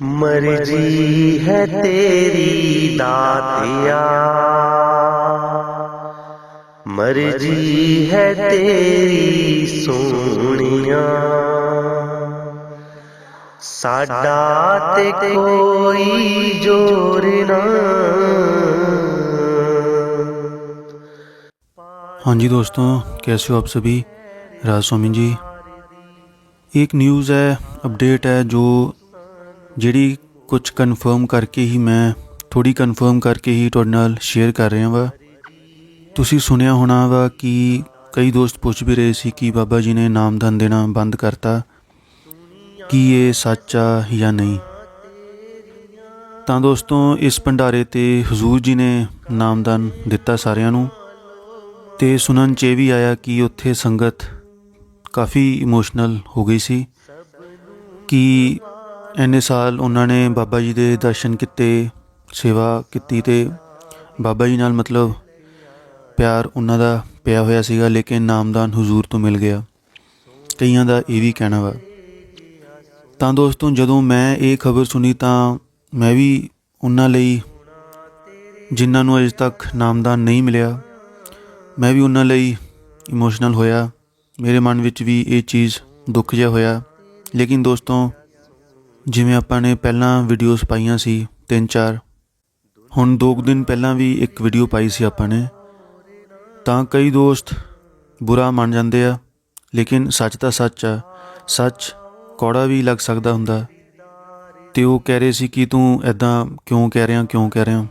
मर्जी है तेरी दातिया, मर्जी है तेरी सोनिया, साडा ते कोई जोर ना। हाँ जी दोस्तों, कैसे हो आप सभी। राज स्वामी जी। एक न्यूज़ है, अपडेट है जो ਜਿਹੜੀ कुछ कन्फर्म करके ही मैं थोड़ी कन्फर्म करके ही ਤੁਹਾਡੇ ਨਾਲ ਸ਼ੇਅਰ ਕਰ ਰਿਹਾ ਵਾ। ਤੁਸੀਂ ਸੁਣਿਆ ਹੋਣਾ ਵਾ ਕਿ ਕਈ ਦੋਸਤ ਪੁੱਛ ਵੀ ਰਹੇ ਸੀ ਕਿ ਬਾਬਾ ਜੀ ਨੇ ਨਾਮਦਾਨ ਦੇਣਾ ਬੰਦ ਕਰਤਾ, ਕੀ ਇਹ ਸੱਚ ਆ ਜਾਂ ਨਹੀਂ। ਤਾਂ ਦੋਸਤੋ, ਇਸ ਭੰਡਾਰੇ 'ਤੇ ਹਜ਼ੂਰ ਜੀ ਨੇ ਨਾਮਦਾਨ ਦਿੱਤਾ ਸਾਰਿਆਂ ਨੂੰ, ਅਤੇ ਸੁਣਨ 'ਚ ਇਹ ਵੀ ਆਇਆ ਕਿ ਉੱਥੇ ਸੰਗਤ ਕਾਫੀ ਇਮੋਸ਼ਨਲ ਹੋ ਗਈ ਸੀ ਕਿ ਇੰਨੇ ਸਾਲ ਉਹਨਾਂ ਨੇ ਬਾਬਾ ਜੀ ਦੇ ਦਰਸ਼ਨ ਕੀਤੇ, ਸੇਵਾ ਕੀਤੀ, ਅਤੇ ਬਾਬਾ ਜੀ ਨਾਲ ਮਤਲਬ ਪਿਆਰ ਉਹਨਾਂ ਦਾ ਪਿਆ ਹੋਇਆ ਸੀਗਾ, ਲੇਕਿਨ ਨਾਮਦਾਨ ਹਜ਼ੂਰ ਤੋਂ ਮਿਲ ਗਿਆ। ਕਈਆਂ ਦਾ ਇਹ ਵੀ ਕਹਿਣਾ ਵਾ। ਤਾਂ ਦੋਸਤੋ, ਜਦੋਂ ਮੈਂ ਇਹ ਖਬਰ ਸੁਣੀ ਤਾਂ ਮੈਂ ਵੀ ਉਹਨਾਂ ਲਈ ਜਿਨ੍ਹਾਂ ਨੂੰ ਅਜੇ ਤੱਕ ਨਾਮਦਾਨ ਨਹੀਂ ਮਿਲਿਆ, ਮੈਂ ਵੀ ਉਹਨਾਂ ਲਈ ਇਮੋਸ਼ਨਲ ਹੋਇਆ। ਮੇਰੇ ਮਨ ਵਿੱਚ ਵੀ ਇਹ ਚੀਜ਼ ਦੁੱਖ ਜਿਹਾ ਹੋਇਆ। ਲੇਕਿਨ ਦੋਸਤੋ, ਜਿਵੇਂ ਆਪਾਂ ਨੇ ਪਹਿਲਾਂ ਵੀਡੀਓਜ਼ ਪਾਈਆਂ ਸੀ 3-4, ਹੁਣ 2 ਦਿਨ ਪਹਿਲਾਂ ਵੀ ਇੱਕ ਵੀਡੀਓ ਪਾਈ ਸੀ ਆਪਾਂ ਨੇ, ਤਾਂ ਕਈ ਦੋਸਤ ਬੁਰਾ ਮੰਨ ਜਾਂਦੇ ਆ, ਲੇਕਿਨ ਸੱਚ ਤਾਂ ਸੱਚ ਆ। ਸੱਚ ਕੌੜਾ ਵੀ ਲੱਗ ਸਕਦਾ ਹੁੰਦਾ। ਅਤੇ ਉਹ ਕਹਿ ਰਹੇ ਸੀ ਕਿ ਤੂੰ ਇੱਦਾਂ ਕਿਉਂ ਕਹਿ ਰਿਹਾ।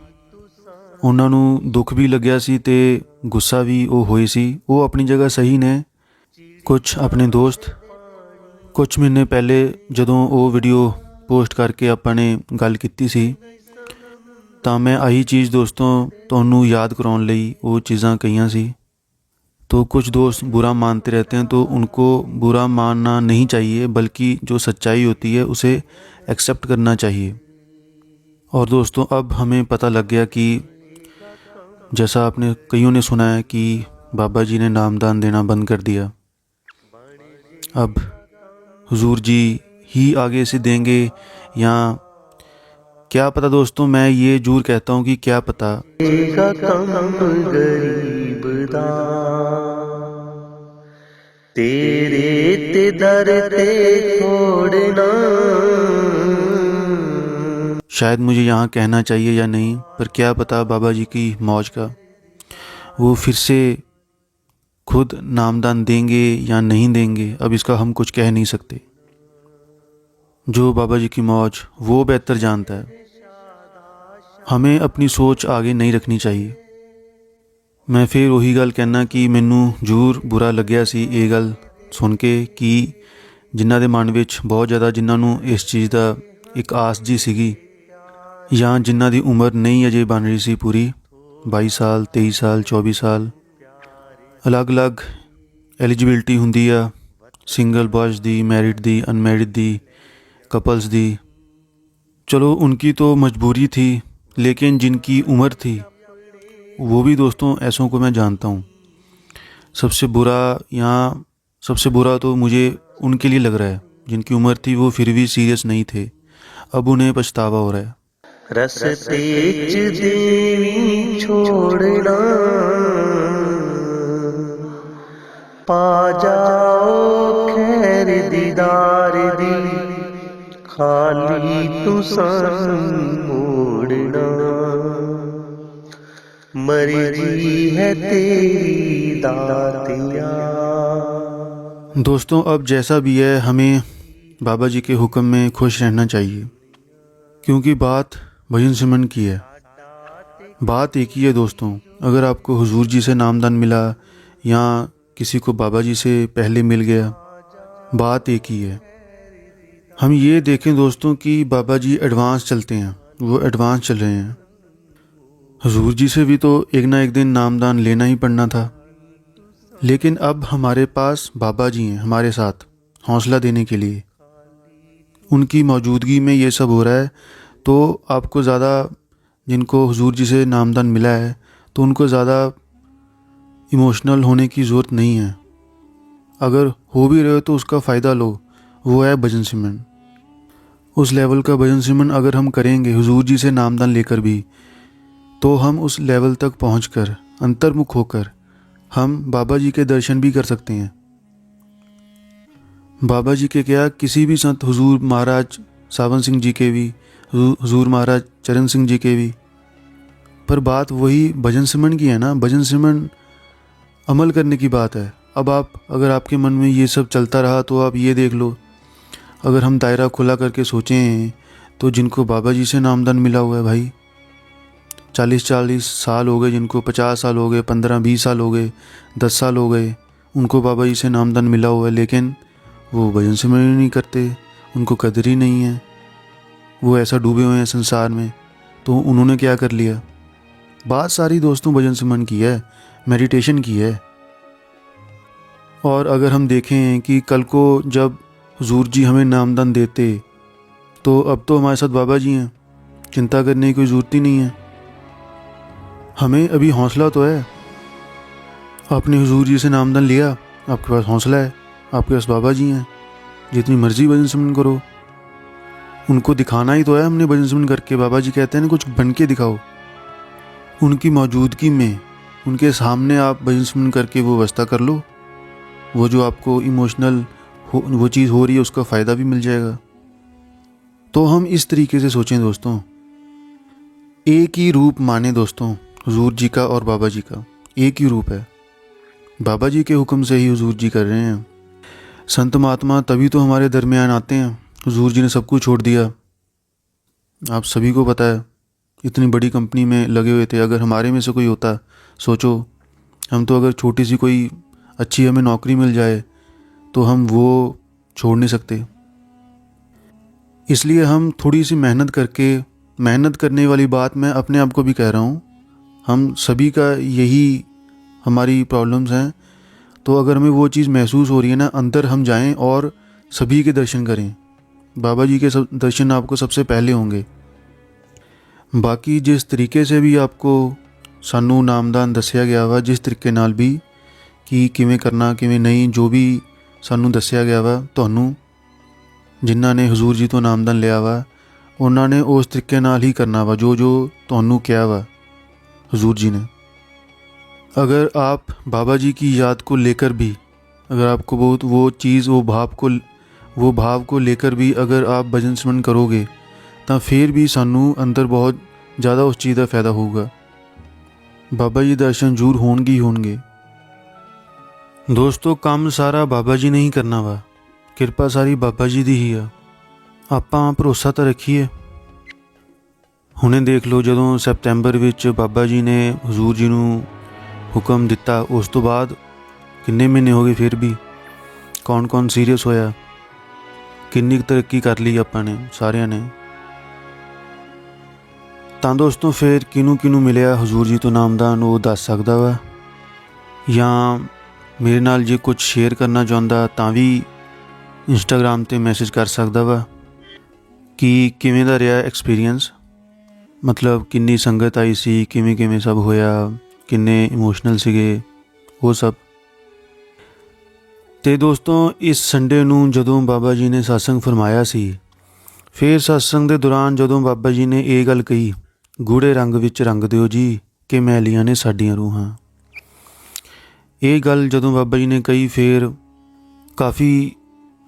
ਉਹਨਾਂ ਨੂੰ ਦੁੱਖ ਵੀ ਲੱਗਿਆ ਸੀ ਅਤੇ ਗੁੱਸਾ ਵੀ ਉਹ ਹੋਏ ਸੀ। ਉਹ ਆਪਣੀ ਜਗ੍ਹਾ ਸਹੀ ਨੇ। ਕੁਛ ਆਪਣੇ ਦੋਸਤ ਕੁਛ ਮਹੀਨੇ ਪਹਿਲੇ ਜਦੋਂ ਉਹ ਵੀਡੀਓ ਪੋਸਟ ਕਰਕੇ ਆਪਾਂ ਨੇ ਗੱਲ ਕੀਤੀ ਸੀ, ਤਾਂ ਮੈਂ ਆਹੀ ਚੀਜ਼ ਦੋਸਤੋ ਤੁਹਾਨੂੰ ਯਾਦ ਕਰਾਉਣ ਲਈ ਉਹ ਚੀਜ਼ਾਂ ਕਹੀਆਂ ਸੀ। तो कुछ दोस्त बुरा मानते रहते हैं, तो उनको बुरा मानना नहीं चाहिए, बल्कि जो सच्चाई होती है उसे एक्सेप्ट करना चाहिए। और दोस्तों, अब हमें पता लग गया कि जैसा आपने कईयों ने सुना है कि बाबा जी ने नामदान देना बंद कर दिया, अब हुजूर जी ही आगे से देंगे या क्या पता। दोस्तों, मैं ये जरूर कहता हूँ कि क्या पता। तेरे ते दर ते छोड़ना। शायद मुझे यहाँ कहना चाहिए या नहीं, पर क्या पता बाबा जी की मौज का वो फिर से खुद नामदान देंगे या नहीं देंगे, अब इसका हम कुछ कह नहीं सकते। जो बाबा जी की मौज वो बेहतर जानता है। हमें अपनी सोच आगे नहीं रखनी चाहिए। मैं फिर वही गल कहना कि मैनू जरूर बुरा लग्या सी ये गल सुन के कि जिन्हां दे मन विच बहुत ज़्यादा जिन्हां इस चीज़ का एक आस जी सीगी, या जिन्हां दी उम्र नहीं अजे बन रही सी पूरी 22 साल 23 साल 24 साल, अलग अलग एलिजिबिलिटी हुंदी आ, सिंगल बॉयज़ दी, मैरिड दी, अनमैरिड दी, कपल्स दी। चलो उनकी तो मजबूरी थी, लेकिन जिनकी उम्र थी वो भी दोस्तों ऐसों को मैं जानता हूँ। सबसे बुरा तो मुझे उनके लिए लग रहा है जिनकी उम्र थी वो फिर भी सीरियस नहीं थे, अब उन्हें पछतावा हो रहा है। रस्ते च देवी छोड़ना, पा जाओ खैर दीदार दी, खाली तुसां मोड़ना। मर्जी है तेरी दातिया। दोस्तों, अब जैसा भी है हमें बाबा जी के हुक्म में खुश रहना चाहिए, क्योंकि बात भजन सिमरन की है। बात एक ही है दोस्तों। अगर आपको हुजूर जी से नामदान मिला या किसी को बाबा जी से पहले मिल गया, बात एक ही है। हम ये देखें दोस्तों कि बाबा जी एडवांस चलते हैं, वो एडवांस चल रहे हैं। हुजूर जी से भी तो एक ना एक दिन नामदान लेना ही पड़ना था, लेकिन अब हमारे पास बाबा जी हैं हमारे साथ हौसला देने के लिए। उनकी मौजूदगी में ये सब हो रहा है, तो आपको ज़्यादा जिनको हुजूर जी से नामदान मिला है तो उनको ज़्यादा इमोशनल होने की ज़रूरत नहीं है। अगर हो भी रहे हो तो उसका फ़ायदा लो, वो है भजन सिमरन। उस लेवल का भजन सिमरन अगर हम करेंगे हुजूर जी से नामदान लेकर भी, तो हम उस लेवल तक पहुंचकर अंतर्मुख होकर हम बाबा जी के दर्शन भी कर सकते हैं। बाबा जी के क्या, किसी भी संत, हुजूर महाराज सावन सिंह जी के भी, हुजूर महाराज चरण सिंह जी के भी, पर बात वही भजन सिमरन की है ना। भजन सिमरन अमल करने की बात है। अब आप, अगर आपके मन में ये सब चलता रहा तो आप ये देख लो, अगर हम दायरा खुला करके सोचें तो जिनको बाबा जी से नामदान मिला हुआ है भाई, 40-40 साल हो गए, जिनको 50 साल हो गए, 15-20 साल हो गए, 10 साल हो गए, उनको बाबा जी से नामदान मिला हुआ है, लेकिन वो भजन सिमरन नहीं करते, उनको कदर ही नहीं है, वो ऐसा डूबे हुए हैं संसार में। तो उन्होंने क्या कर लिया? बात सारी दोस्तों भजन सिमरन की है, मेडिटेशन की है। और अगर हम देखें कि कल को जब हुजूर जी हमें नामदान देते, तो अब तो हमारे साथ बाबा जी हैं, चिंता करने की कोई ज़रूरत ही नहीं है। हमें अभी हौसला तो है, आपने हुजूर जी से नामदान लिया, आपके पास हौसला है, आपके पास बाबा जी हैं, जितनी मर्जी भजन सिमरन करो। उनको दिखाना ही तो है हमने भजन सिमरन करके। बाबा जी कहते हैं ना, कुछ बन के दिखाओ। उनकी मौजूदगी में, उनके सामने आप भजन सिमरन करके वो अवस्था कर लो, वो जो आपको इमोशनल वो चीज़ हो रही है, उसका फ़ायदा भी मिल जाएगा। तो हम इस तरीके से सोचें दोस्तों, एक ही रूप माने दोस्तों, हुजूर जी का और बाबा जी का एक ही रूप है। बाबा जी के हुक्म से ही हुजूर जी कर रहे हैं। संत महात्मा तभी तो हमारे दरमियान आते हैं। हुजूर जी ने सब कुछ छोड़ दिया, आप सभी को पता है, इतनी बड़ी कंपनी में लगे हुए थे। अगर हमारे में से कोई होता, सोचो, हम तो अगर छोटी सी कोई अच्छी हमें नौकरी मिल जाए तो हम वो छोड़ नहीं सकते। इसलिए हम थोड़ी सी मेहनत करके, मेहनत करने वाली बात मैं अपने आप को भी कह रहा हूँ, हम सभी का यही हमारी प्रॉब्लम्स हैं। तो अगर हमें वो चीज़ महसूस हो रही है ना, अंदर हम जाएं और सभी के दर्शन करें। बाबा जी के दर्शन आपको सबसे पहले होंगे। बाकी जिस तरीके से भी आपको सानू नामदान दसिया गया वा, जिस तरीके नाल भी कि किवें करना किवें नहीं, जो भी सानू दसिया गया वा, तुहानू जिन्हां ने हुजूर जी तो नामदान लिया वा, उन्होंने उस तरीके नाल ही करना वा जो जो तुहानू कहा वा हुजूर जी ने। अगर आप बाबा जी की याद को लेकर भी, अगर आपको बहुत वो चीज़, वो भाव को लेकर भी अगर आप भजन सिमरन करोगे, तो फिर भी सानू अंदर बहुत ज़्यादा उस चीज़ का फ़ायदा होगा। बाबा जी दर्शन जरूर होणगे ही होणगे। दोस्तों, काम सारा बाबा जी ने ही करना वा, किरपा सारी बाबा जी दी ही आ। आपां भरोसा तो रखीए। हुणे देख लो, जदों सैप्टैंबर विच बाबा जी ने हुजूर जी नूं हुक्म दिता, उस तो बाद किन्ने महीने हो गए, फिर भी कौन कौन सीरियस होया, किन्नी तरक्की कर ली आपां ने सारिਆਂ ने। ਤਾਂ दोस्तों, फिर किनू किनू मिलिया हुजूर जी तो नामदान, वो दस सकदा वा, ਜਾਂ मेरे नाल जे कुछ शेयर करना चाहुंदा तां भी इंस्टाग्राम ते मैसेज कर सकदा वा कि किवें दा रहा एक्सपीरियंस, मतलब किन्नी संगत आई सी, किवें किवें सब होया, किन्ने इमोशनल सीगे, वो सब। ते दोस्तों, इस संडे नूं जदों बाबा जी ने सत्संग फरमाया सी, फिर सत्संग दे दौरान जदों बाबा जी ने ये गल कही, गूढ़े रंग विच रंग दिओ जी कि मैलियां ने साडियां रूहां। ये गल जदों बाबा जी ने कही, फिर काफ़ी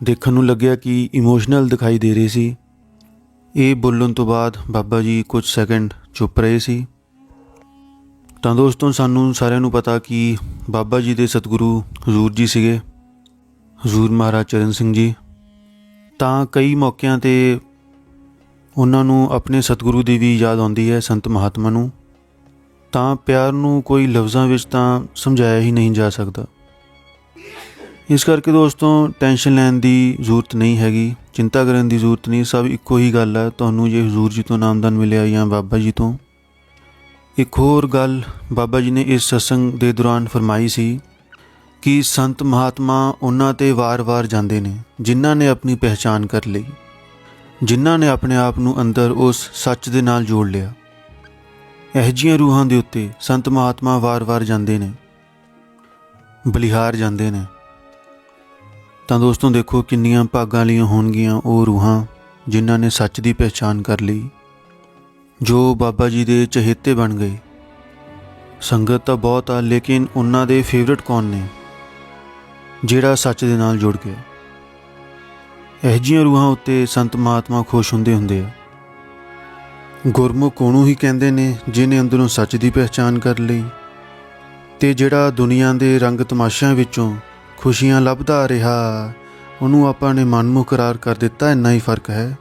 देखण नूं लग्या कि इमोशनल दिखाई दे रही सी। ये बोलण तो बाद बाबा जी कुछ सैकेंड चुप रहे सी। ਤਾਂ दोस्तों, सानू सारिਆਂ ਨੂੰ पता कि बाबा जी दे सतगुरु हजूर जी सीगे, हजूर महाराज चरण सिंह जी। ਤਾਂ कई मौक़िਆਂ ते ਉਹਨਾਂ ਨੂੰ ਆਪਣੇ ਸਤਿਗੁਰੂ ਦੀ ਵੀ ਯਾਦ ਆਉਂਦੀ ਹੈ, ਸੰਤ ਮਹਾਤਮਾ ਨੂੰ। ਤਾਂ ਪਿਆਰ ਨੂੰ ਕੋਈ ਲਫ਼ਜ਼ਾਂ ਵਿੱਚ ਤਾਂ ਸਮਝਾਇਆ ਹੀ ਨਹੀਂ ਜਾ ਸਕਦਾ। ਇਸ ਕਰਕੇ ਦੋਸਤੋ, ਟੈਨਸ਼ਨ ਲੈਣ ਦੀ ਜ਼ਰੂਰਤ ਨਹੀਂ ਹੈਗੀ, ਚਿੰਤਾ ਕਰਨ ਦੀ ਜ਼ਰੂਰਤ ਨਹੀਂ। ਸਭ ਇੱਕੋ ਹੀ ਗੱਲ ਹੈ, ਤੁਹਾਨੂੰ ਜੇ ਹਜ਼ੂਰ ਜੀ ਤੋਂ ਨਾਮਦਾਨ ਮਿਲਿਆ ਜਾਂ ਬਾਬਾ ਜੀ ਤੋਂ। ਇੱਕ ਹੋਰ ਗੱਲ ਬਾਬਾ ਜੀ ਨੇ ਇਸ ਸਤਸੰਗ ਦੇ ਦੌਰਾਨ ਫਰਮਾਈ ਸੀ ਕਿ ਸੰਤ ਮਹਾਤਮਾ ਉਹਨਾਂ 'ਤੇ ਵਾਰ-ਵਾਰ ਜਾਂਦੇ ਨੇ ਜਿਨ੍ਹਾਂ ਨੇ ਆਪਣੀ ਪਹਿਚਾਣ ਕਰ ਲਈ, ਜਿਨ੍ਹਾਂ ਨੇ ਆਪਣੇ ਆਪ ਨੂੰ ਅੰਦਰ ਉਸ ਸੱਚ ਦੇ ਨਾਲ ਜੋੜ ਲਿਆ। ਇਹੋ ਜਿਹੀਆਂ ਰੂਹਾਂ ਦੇ ਉੱਤੇ ਸੰਤ ਮਹਾਤਮਾ ਵਾਰ-ਵਾਰ ਜਾਂਦੇ ਨੇ, ਬਲਿਹਾਰ ਜਾਂਦੇ ਨੇ। ਤਾਂ ਦੋਸਤੋ, ਦੇਖੋ ਕਿੰਨੀਆਂ ਭਾਗਾਂ ਵਾਲੀਆਂ ਹੋਣਗੀਆਂ ਉਹ ਰੂਹਾਂ ਜਿਨ੍ਹਾਂ ਨੇ ਸੱਚ ਦੀ ਪਹਿਚਾਣ ਕਰ ਲਈ, ਜੋ ਬਾਬਾ ਜੀ ਦੇ ਚਹੇਤੇ ਬਣ ਗਏ। ਸੰਗਤ ਤਾਂ ਬਹੁਤ ਆ, ਲੇਕਿਨ ਉਹਨਾਂ ਦੇ ਫੇਵਰਟ ਕੌਣ ਨੇ? ਜਿਹੜਾ ਸੱਚ ਦੇ ਨਾਲ ਜੁੜ ਗਿਆ। ਇਹੋ ਜਿਹੀਆਂ ਰੂਹਾਂ ਉੱਤੇ ਸੰਤ ਮਹਾਤਮਾ ਖੁਸ਼ ਹੁੰਦੇ ਆ। ਗੁਰਮੁਖ ਉਹਨੂੰ ਹੀ ਕਹਿੰਦੇ ਨੇ ਜਿਹਨੇ ਅੰਦਰੋਂ ਸੱਚ ਦੀ ਪਹਿਚਾਣ ਕਰ ਲਈ, ਅਤੇ ਜਿਹੜਾ ਦੁਨੀਆ ਦੇ ਰੰਗ ਤਮਾਸ਼ਿਆਂ ਵਿੱਚੋਂ ਖੁਸ਼ੀਆਂ ਲੱਭਦਾ ਰਿਹਾ, ਉਹਨੂੰ ਆਪਾਂ ਨੇ ਮਨ ਮੁਕਰਾਰ ਕਰ ਦਿੱਤਾ। ਇੰਨਾ ਹੀ ਫਰਕ ਹੈ।